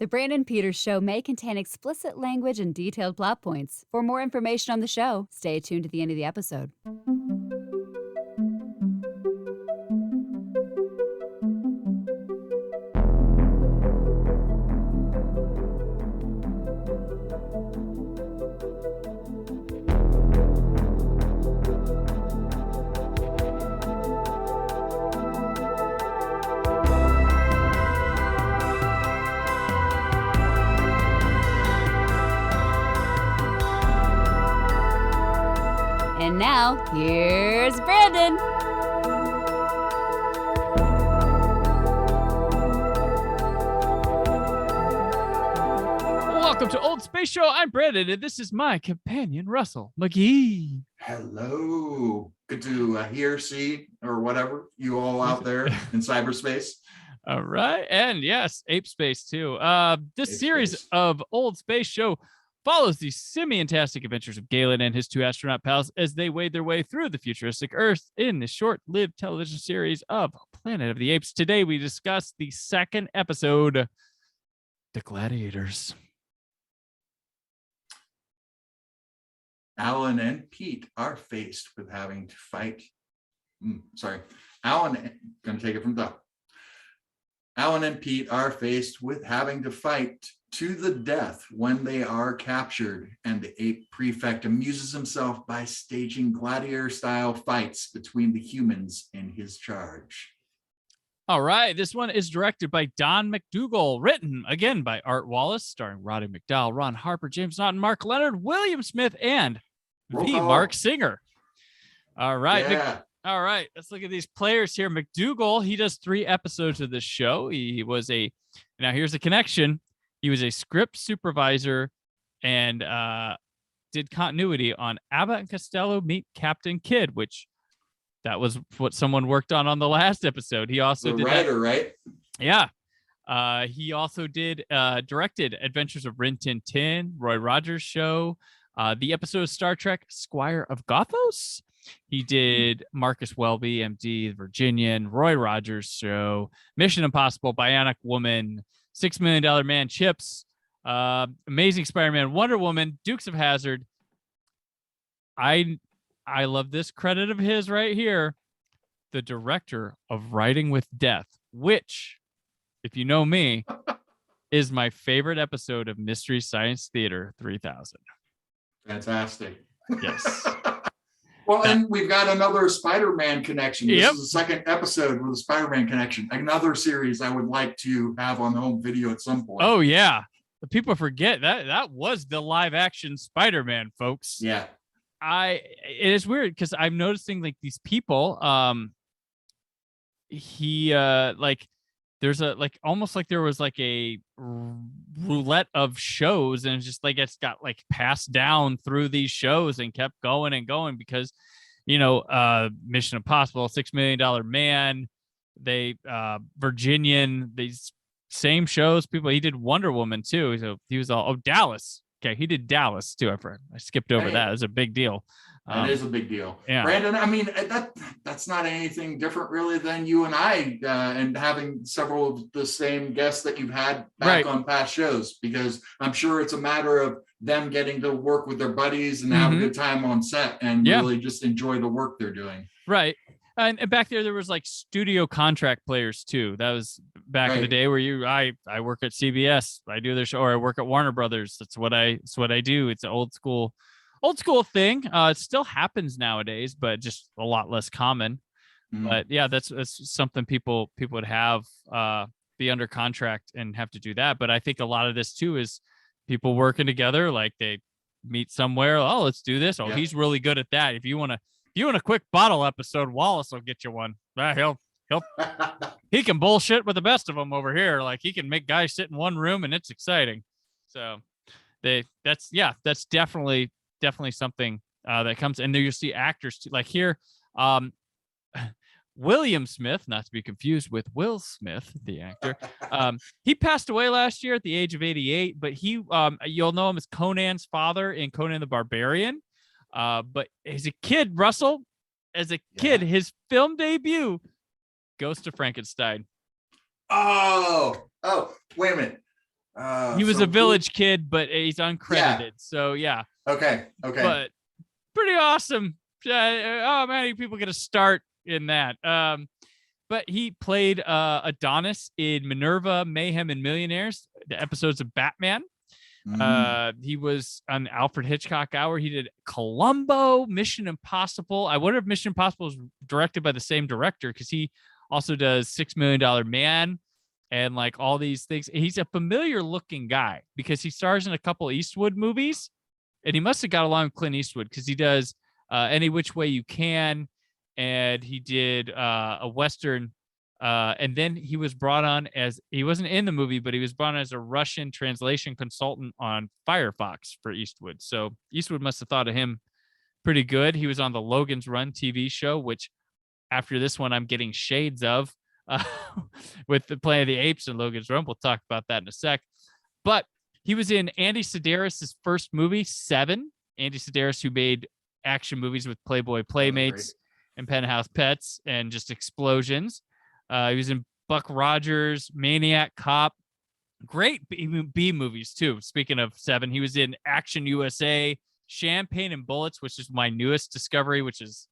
The Brandon Peters Show may contain explicit language and detailed plot points. For more information on the show, stay tuned to the end of the episode. And now, here's Brandon. Welcome to Old Space Show. I'm Brandon, and this is my companion, Russell McGee. Hello. Good to hear, see, or whatever you all out there in cyberspace. All right. And yes, Ape Space too. This series of Old Space Show follows the simiantastic adventures of Galen and his two astronaut pals as they wade their way through the futuristic Earth in the short-lived television series of Planet of the Apes. Today, we discuss the second episode, The Gladiators. Alan and Pete are faced with having to fight. Gonna take it from the top. Alan and Pete are faced with having to fight to the death when they are captured, and the ape prefect amuses himself by staging gladiator-style fights between the humans in his charge. All right, this one is directed by Don McDougall, written again by Art Wallace, starring Roddy McDowall, Ron Harper, James Naughton, Mark Leonard, William Smith, and Mark Singer. All right. Yeah. All right, let's look at these players here. McDougall, he does 3 episodes of this show. Now here's the connection. He was a script supervisor and did continuity on Abbott and Costello Meet Captain Kidd, which that was what someone worked on the last episode. He also did writer, right? Yeah. He also directed Adventures of Rin Tin Tin, Roy Rogers Show, the episode of Star Trek Squire of Gothos. He did Marcus Welby, MD, The Virginian, Roy Rogers Show, Mission Impossible, Bionic Woman, $6 Million Man, Chips, Amazing Spider-Man, Wonder Woman, Dukes of Hazzard. I love this credit of his right here. The director of Writing with Death, which, if you know me, is my favorite episode of Mystery Science Theater 3000. Fantastic. Yes. Well, and we've got another Spider-Man connection. This is the second episode with a Spider-Man connection. Another series I would like to have on home video at some point. Oh, yeah. People forget that was the live action Spider-Man, folks. Yeah. It is weird because I'm noticing like these people, there's almost like there was like a roulette of shows, and it's just like it's got like passed down through these shows and kept going and going because, Mission Impossible, $6 Million Man, Virginian, these same shows. He did Wonder Woman too. So he was Dallas. Okay, he did Dallas too. I skipped over that. It was a big deal. It is a big deal. Yeah. Brandon, I mean, that's not anything different really than you and I and having several of the same guests that you've had back on past shows, because I'm sure it's a matter of them getting to work with their buddies and have a good time on set and really just enjoy the work they're doing. Right. And back there was like studio contract players too. That was back in the day where I work at CBS. I do their show, or I work at Warner Brothers. That's what I do. It's an old school thing. It still happens nowadays, but just a lot less common. But yeah, that's something people would have be under contract and have to do that. But I think a lot of this too is people working together. Like they meet somewhere. Oh, let's do this. Oh, he's really good at that. If you want a quick bottle episode, Wallace will get you one. He can bullshit with the best of them over here. Like he can make guys sit in one room and it's exciting. So that's definitely something that comes. And then you see actors too, like here, William Smith, not to be confused with Will Smith, the actor. He passed away last year at the age of 88, but he, you'll know him as Conan's father in Conan the Barbarian. But as a kid, Russell, his film debut, Ghost of Frankenstein. Oh, wait a minute. He was so a village kid, but he's uncredited. So yeah. Okay. But pretty awesome. Oh man, people get a start in that. But he played Adonis in Minerva, Mayhem, and Millionaires, the episodes of Batman. He was on Alfred Hitchcock Hour. He did Columbo, Mission Impossible. I wonder if Mission Impossible is directed by the same director, because he also does $6 Million Man and like all these things. He's a familiar looking guy because he stars in a couple Eastwood movies, and he must have got along with Clint Eastwood because he does Any Which Way You Can, and he did a Western. And then he was brought on he wasn't in the movie, but he was brought on as a Russian translation consultant on Firefox for Eastwood. So Eastwood must have thought of him pretty good. He was on the Logan's Run TV show, which after this one, I'm getting shades of with the Planet of the Apes and Logan's Run. We'll talk about that in a sec. But he was in Andy Sedaris' first movie, Seven. Andy Sedaris, who made action movies with Playboy Playmates and Penthouse Pets and just explosions. He was in Buck Rogers, Maniac Cop. Great B movies, too. Speaking of Seven, he was in Action USA, Champagne and Bullets, which is my newest discovery, which is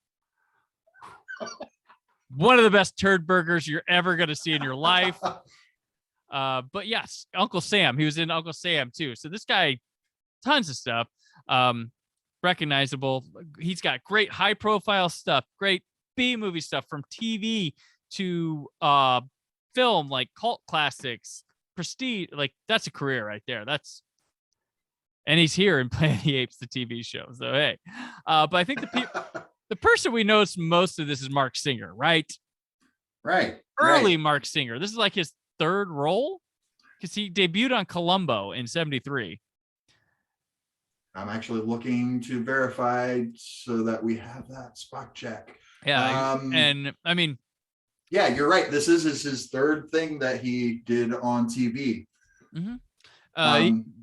one of the best turd burgers you're ever going to see in your life. But yes, Uncle Sam. He was in Uncle Sam, too. So this guy, tons of stuff. Recognizable. He's got great high-profile stuff, great B-movie stuff from TV to film, like cult classics, prestige. Like, that's a career right there. And he's here in Planet of the Apes, the TV show. So hey, but I think the person we know most of this is Mark Singer, right? Early Mark Singer. This is like his third role because he debuted on Columbo in '73. I'm actually looking to verify so that we have that spot check. Yeah, and I mean, yeah, you're right. This is his third thing that he did on TV.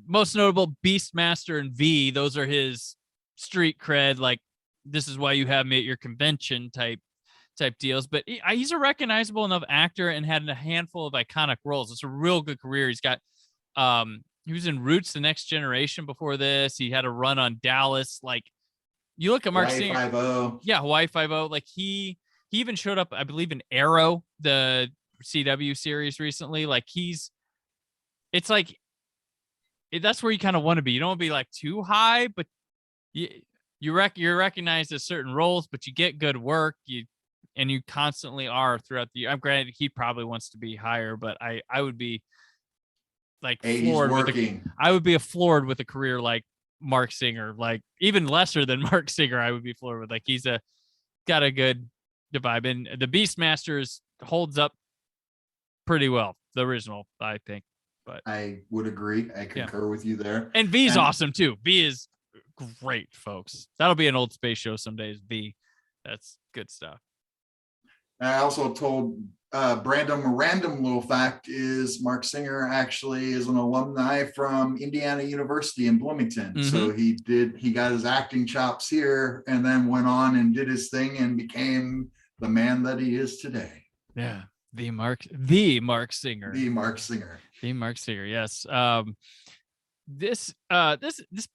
Most notable, Beastmaster and V. Those are his street cred. Like, this is why you have me at your convention type deals. But he's a recognizable enough actor and had a handful of iconic roles. It's a real good career. He's got. He was in Roots: The Next Generation before this. He had a run on Dallas. Like, you look at Mark Singer. Hawaii Five-0. Like he even showed up, I believe, in Arrow, the CW series recently. Like it's like, that's where you kind of want to be. You don't want to be like too high, but you're recognized as certain roles, but you get good work. And you constantly are throughout the year. I'm granted he probably wants to be higher, but I would be like floored I would be floored with a career like Mark Singer, like even lesser than Mark Singer. I would be floored with. Like, he's got a good vibe, and the Beastmasters holds up pretty well. The original, I think. But I would agree. I concur with you there. And V's awesome too. V is great, folks. That'll be an old space show someday. Is V. That's good stuff. I also told Brandon a random little fact is Mark Singer actually is an alumni from Indiana University in Bloomington. So he got his acting chops here and then went on and did his thing and became the man that he is today. Yeah. The Mark Singer. Yes. This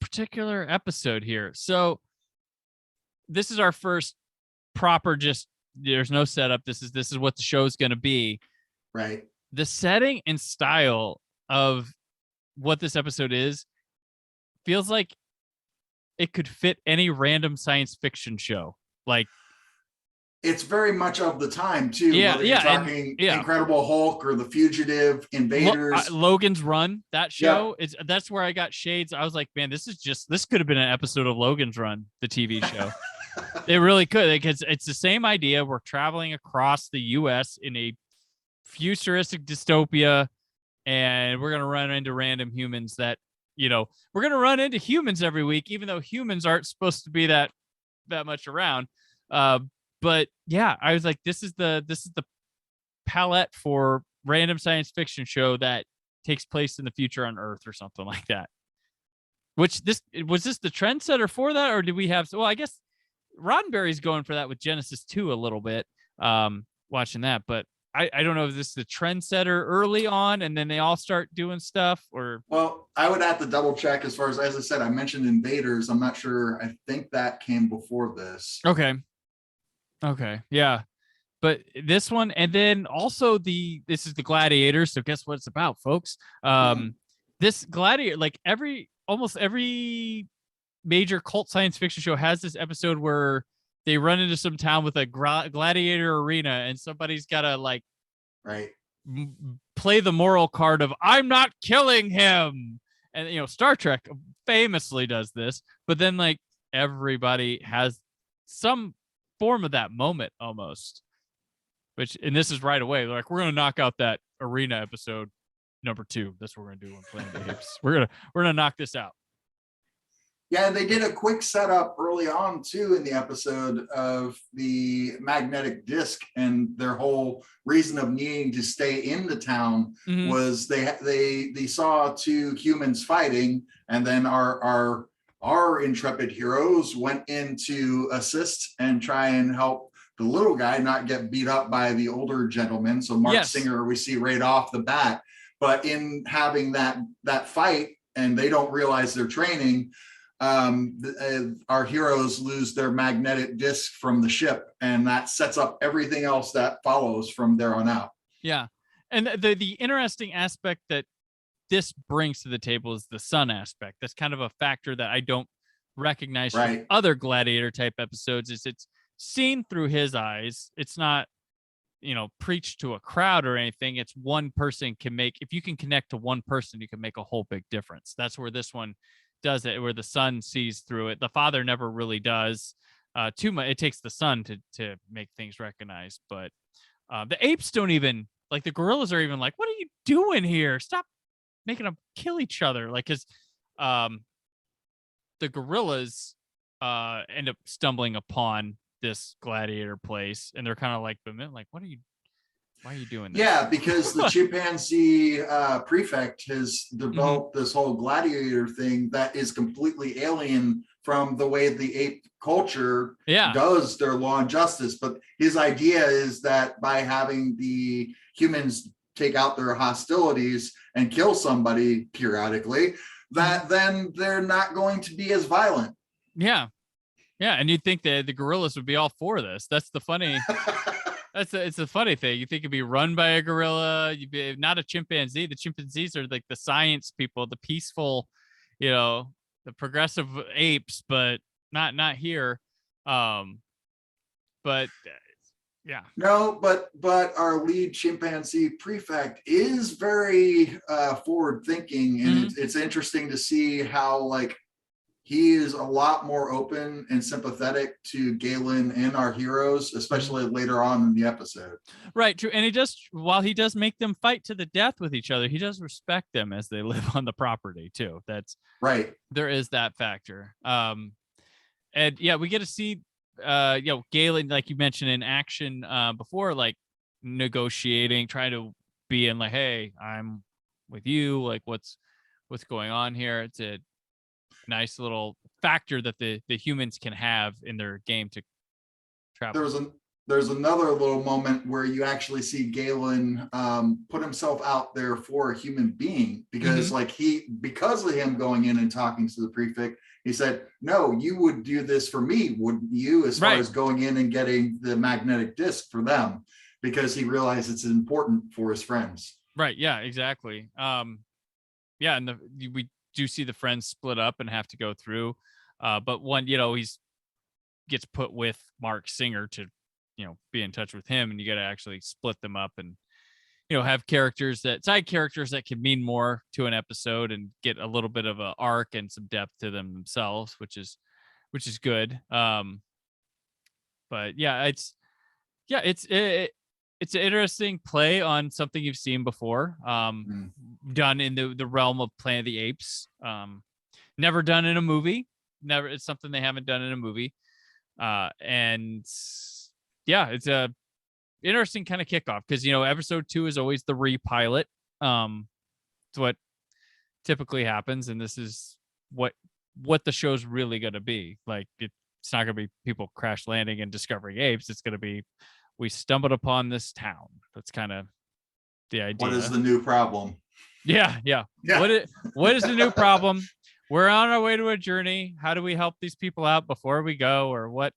particular episode here. So this is our first proper, just there's no setup. This is what the show is going to be. Right. The setting and style of what this episode is feels like it could fit any random science fiction show. Like, it's very much of the time too. Yeah, whether you're talking Incredible Hulk or The Fugitive, Invaders, Logan's Run. That show that's where I got shades. I was like, man, this could have been an episode of Logan's Run, the TV show. It really could, because it's the same idea. We're traveling across the U.S. in a futuristic dystopia, and we're gonna run into random humans that, we're gonna run into humans every week, even though humans aren't supposed to be that much around. But yeah, I was like, this is the palette for random science fiction show that takes place in the future on Earth or something like that. Was this the trendsetter for that, or did we have? Well, I guess Roddenberry's going for that with Genesis 2 a little bit. Watching that, but I don't know if this is the trendsetter early on and then they all start doing stuff, or Well, I would have to double check as I said, I mentioned Invaders. I'm not sure. I think that came before this. okay. Yeah. But this one, and then also this is the Gladiators. So guess what it's about, folks? This Gladiator, like almost every major cult science fiction show has this episode where they run into some town with a gladiator arena, and somebody's got to like play the moral card of I'm not killing him. And Star Trek famously does this, but then like everybody has some form of that moment almost. And this is right away. They're like, we're gonna knock out that arena episode number 2. That's what we're gonna do on Planet of the Apes. We're gonna knock this out. Yeah, they did a quick setup early on too in the episode of the magnetic disc, and their whole reason of needing to stay in the town was they saw 2 humans fighting, and then our intrepid heroes went in to assist and try and help the little guy not get beat up by the older gentleman. So Mark Singer we see right off the bat, but in having that fight, and they don't realize they're training. Our heroes lose their magnetic disc from the ship, and that sets up everything else that follows from there on out. Yeah. And the interesting aspect that this brings to the table is the sun aspect. That's kind of a factor that I don't recognize from other Gladiator type episodes. Is it's seen through his eyes. It's not, preached to a crowd or anything. It's one person can make, if you can connect to one person, you can make a whole big difference. That's where this one does it, where the son sees through it. The father never really does too much. It takes the son to make things recognized. But the apes don't even, like, the gorillas are even like, what are you doing here? Stop making them kill each other. Like, because the gorillas end up stumbling upon this gladiator place, and they're kind of like, why are you doing this? Yeah, because the chimpanzee prefect has developed this whole gladiator thing that is completely alien from the way the ape culture does their law and justice. But his idea is that by having the humans take out their hostilities and kill somebody periodically, that then they're not going to be as violent. Yeah, and you'd think that the gorillas would be all for this. That's the funny. It's a funny thing. You think it'd be run by a gorilla, you'd be not a chimpanzee. The chimpanzees are like the science people, the peaceful, the progressive apes, but not here. But yeah. No, but our lead chimpanzee prefect is very forward thinking, and it's interesting to see how like he is a lot more open and sympathetic to Galen and our heroes, especially later on in the episode. Right, true. And while he does make them fight to the death with each other, he does respect them as they live on the property too. That's right. There is that factor. And yeah, we get to see Galen, like you mentioned, in action before, like negotiating, trying to be in like, hey, I'm with you, like what's going on here. It's a nice little factor that the humans can have in their game to travel. There's another little moment where you actually see Galen put himself out there for a human being, because because of him going in and talking to the prefect, he said, no, you would do this for me, wouldn't you, as far as going in and getting the magnetic disc for them, because he realized it's important for his friends. Right. Yeah, exactly. And we do see the friends split up and have to go through. But one, he's gets put with Mark Singer to, be in touch with him, and you got to actually split them up and, have side characters that can mean more to an episode and get a little bit of an arc and some depth to them themselves, which is good. But yeah, it's an interesting play on something you've seen before, done in the realm of Planet of the Apes. Never done in a movie. It's something they haven't done in a movie. And yeah, it's a interesting kind of kickoff, because episode 2 is always the repilot. It's what typically happens, and this is what the show's really going to be. Like, it's not going to be people crash landing and discovering apes. It's going to be, we stumbled upon this town. That's kind of the idea. What is the new problem? Yeah. What is the new problem? We're on our way to a journey. How do we help these people out before we go, or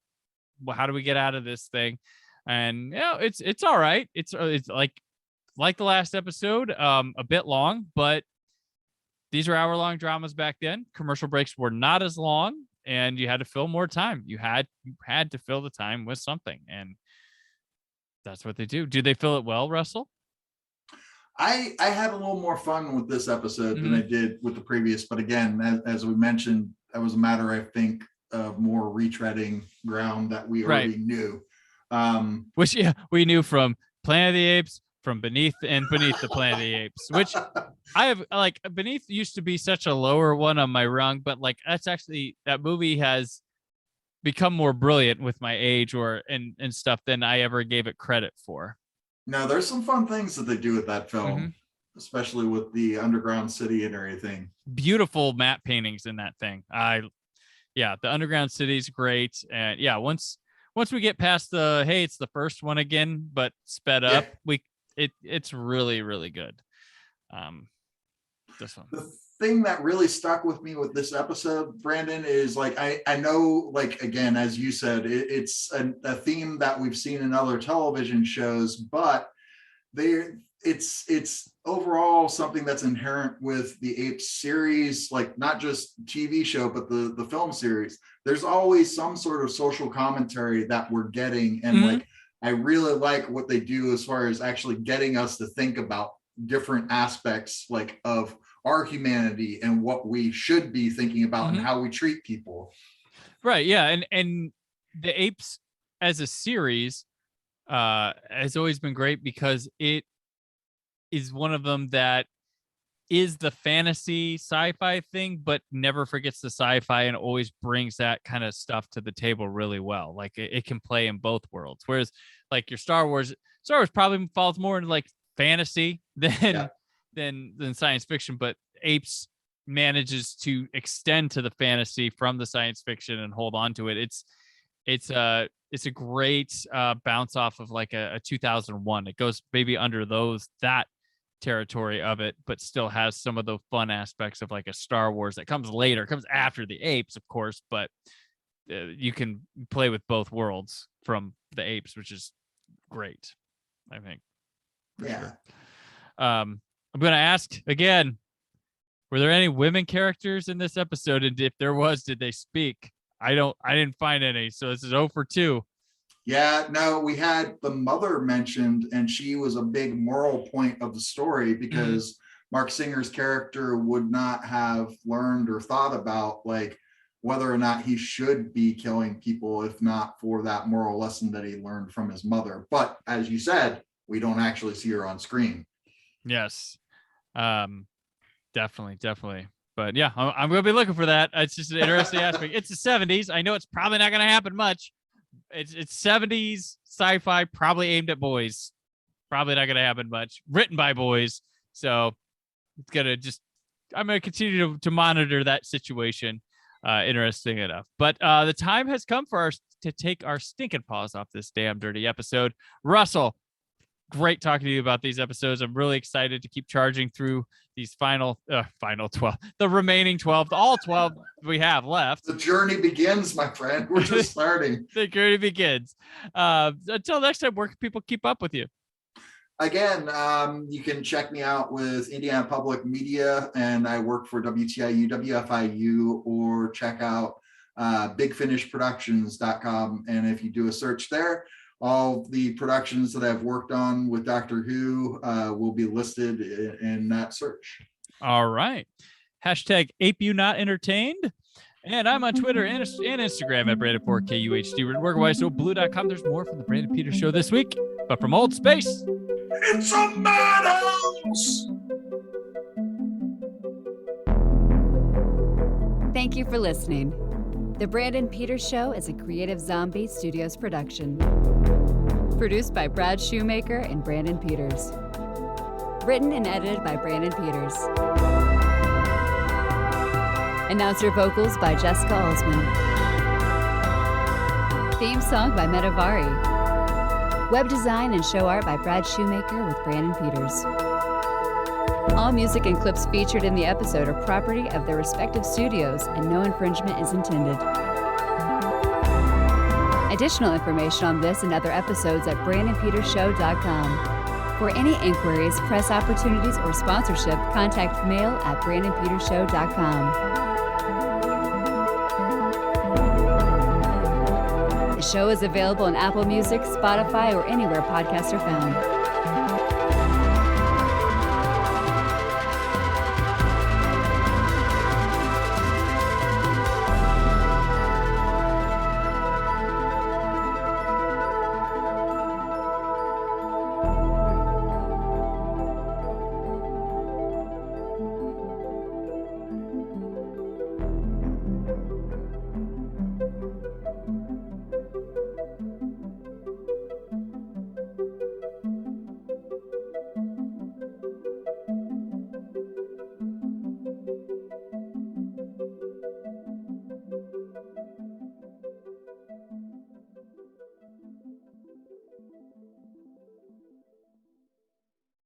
how do we get out of this thing? And it's all right. It's like the last episode, a bit long, but these are hour-long dramas back then. Commercial breaks were not as long, and you had to fill more time. You had to fill the time with something, and that's what they do. Do they fill it well, Russell? I had a little more fun with this episode than I did with the previous, but again, as we mentioned, that was a matter, I think, of more retreading ground that we already knew. Which we knew from Planet of the Apes, from Beneath the Planet of the Apes, which I have, like, Beneath used to be such a lower one on my rung, but like that's actually, that movie has become more brilliant with my age and stuff than I ever gave it credit for. No, there's some fun things that they do with that film, especially with the underground city and everything. Beautiful matte paintings in that thing. The underground city's great. And once we get past it's the first one again, but sped up, it's really, really good. This one. The thing that really stuck with me with this episode, Brandon, is like, I know, like, again, as you said, it's a theme that we've seen in other television shows, but it's overall something that's inherent with the Apes series, like not just TV show, but the film series. There's always some sort of social commentary that we're getting. And like, I really like what they do as far as actually getting us to think about different aspects, like, of our humanity and what we should be thinking about and how we treat people. Right. Yeah. And the Apes as a series has always been great because it is one of them that is the fantasy sci-fi thing, but never forgets the sci-fi and always brings that kind of stuff to the table really well. Like it can play in both worlds. Whereas like your Star Wars probably falls more into like fantasy than science fiction, but Apes manages to extend to the fantasy from the science fiction and hold on to it. It's a great bounce off of like a 2001. It goes maybe under that territory of it, but still has some of the fun aspects of like a Star Wars that comes later, comes after the Apes, of course, but you can play with both worlds from the Apes, which is great, I think. Sure. I'm going to ask again, were there any women characters in this episode? And if there was, did they speak? I didn't find any. So this is 0 for 2. Yeah, no, we had the mother mentioned, and she was a big moral point of the story because Mark Singer's character would not have learned or thought about like whether or not he should be killing people if not for that moral lesson that he learned from his mother. But as you said, we don't actually see her on screen. Yes, definitely. But yeah, I'm going to be looking for that. It's just an interesting aspect. It's the 70s. I know it's probably not going to happen much. It's 70s sci-fi, probably aimed at boys. Probably not going to happen much. Written by boys. So it's going to I'm going to continue to monitor that situation. Interesting enough. But the time has come for us to take our stinking paws off this damn dirty episode. Russell, great talking to you about these episodes. I'm really excited to keep charging through these final 12, the remaining 12, all 12 we have left. The journey begins, my friend. We're just starting. The journey begins. Until next time, where can people keep up with you? Again, you can check me out with Indiana Public Media, and I work for WTIU, WFIU, or check out bigfinishproductions.com. And if you do a search there, all the productions that I've worked on with Doctor Who will be listed in that search. All right. Hashtag ApeYouNotEntertained. And I'm on Twitter and Instagram at Brandon4KUHD. Workwise, so blue.com. There's more from the Brandon Peters Show this week. But from old space, it's a madhouse! Thank you for listening. The Brandon Peters Show is a Creative Zombie Studios production. Produced by Brad Shoemaker and Brandon Peters. Written and edited by Brandon Peters. Announcer vocals by Jessica Alsman. Theme song by Metavari. Web design and show art by Brad Shoemaker with Brandon Peters. All music and clips featured in the episode are property of their respective studios, and no infringement is intended. Additional information on this and other episodes at BrandonPetersShow.com. For any inquiries, press opportunities, or sponsorship, contact mail at BrandonPetersShow.com. The show is available on Apple Music, Spotify, or anywhere podcasts are found.